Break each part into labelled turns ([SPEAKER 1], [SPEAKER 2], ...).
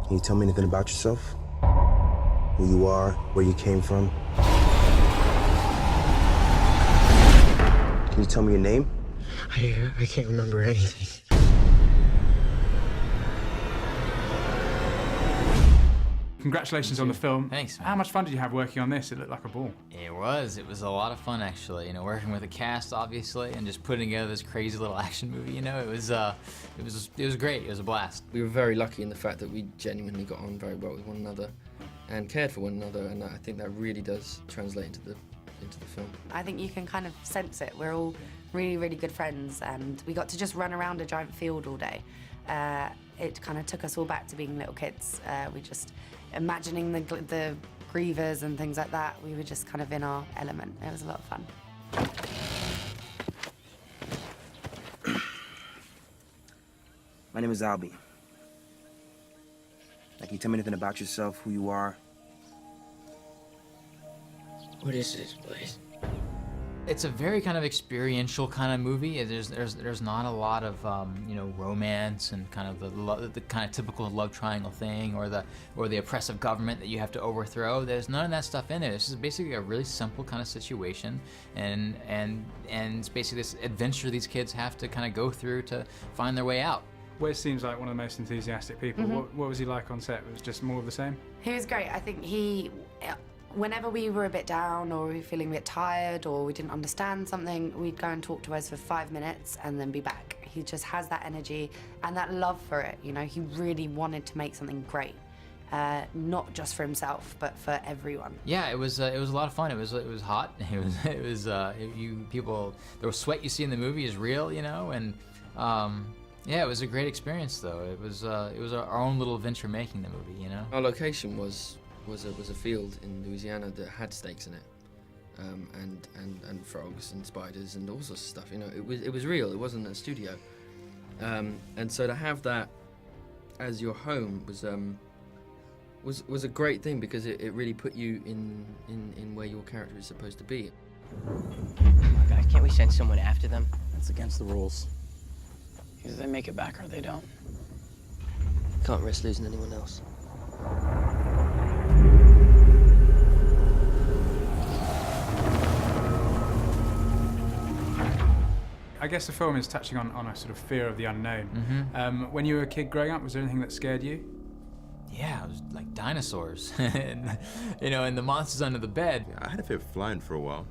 [SPEAKER 1] Can you tell me anything about yourself? Who you are, where you came from? Can you tell me your name?
[SPEAKER 2] I can't remember anything.
[SPEAKER 3] Congratulations on the film.
[SPEAKER 4] Thanks, man.
[SPEAKER 3] How much fun did you have working on this? It looked like a ball.
[SPEAKER 4] It was a lot of fun, actually. You know, working with a cast, obviously, and just putting together this crazy little action movie. You know, it was great. It was a blast.
[SPEAKER 5] We were very lucky in the fact that we genuinely got on very well with one another and cared for one another, and I think that really does translate into the film.
[SPEAKER 6] I think you can kind of sense it. We're all really, really good friends, and we got to just run around a giant field all day. It kind of took us all back to being little kids. We just imagining the grievers and things like that. We were just kind of in our element. It was a lot of fun.
[SPEAKER 1] My name is Albie. Can you tell me anything about yourself, who you are?
[SPEAKER 2] What is this place?
[SPEAKER 4] It's a very kind of experiential kind of movie. There's not a lot of you know, romance and kind of the kind of typical love triangle thing, or the oppressive government that you have to overthrow. There's none of that stuff in there. This is basically a really simple kind of situation, and it's basically this adventure these kids have to kind of go through to find their way out.
[SPEAKER 3] Wes seems like one of the most enthusiastic people. What was he like on set? Was it just more of the same?
[SPEAKER 6] He was great. I think whenever we were a bit down or we were feeling a bit tired or we didn't understand something, we'd go and talk to Wes for 5 minutes and then be back. He just has that energy and that love for it. You know, he really wanted to make something great, not just for himself, but for everyone.
[SPEAKER 4] Yeah, it was a lot of fun. It was hot. People. The sweat you see in the movie is real, you know, and yeah, it was a great experience though. It was our own little adventure making the movie, you know.
[SPEAKER 5] Our location was a field in Louisiana that had snakes in it, and frogs and spiders and all sorts of stuff. You know, it was real. It wasn't a studio, and so to have that as your home was a great thing, because it really put you in where your character is supposed to be.
[SPEAKER 2] Oh my God, can't we send someone after them?
[SPEAKER 7] That's against the rules.
[SPEAKER 2] Either they make it back or they don't.
[SPEAKER 5] Can't risk losing anyone else.
[SPEAKER 3] I guess the film is touching on a sort of fear of the unknown. When you were a kid growing up, was there anything that scared you?
[SPEAKER 4] Yeah, it was like dinosaurs, and you know, and the monsters under the bed.
[SPEAKER 8] I had a fear of flying for a while.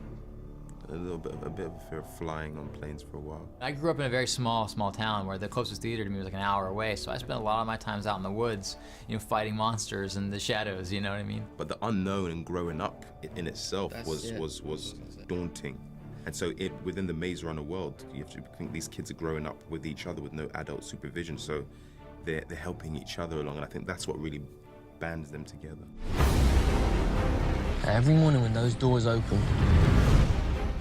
[SPEAKER 8] A bit of a fear of flying on planes for a while.
[SPEAKER 4] I grew up in a very small town where the closest theater to me was like an hour away, so I spent a lot of my times out in the woods, you know, fighting monsters in the shadows, you know what I mean?
[SPEAKER 8] But the unknown and growing up in itself was daunting. And so within the Maze Runner world, you have to think these kids are growing up with each other with no adult supervision, so they're helping each other along, and I think that's what really bands them together.
[SPEAKER 2] Every morning when those doors open,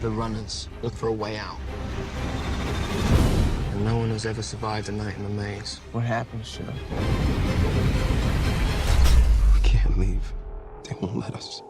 [SPEAKER 2] the runners look for a way out. And no one has ever survived a night in the maze. What happens to them?
[SPEAKER 1] We can't leave. They won't let us.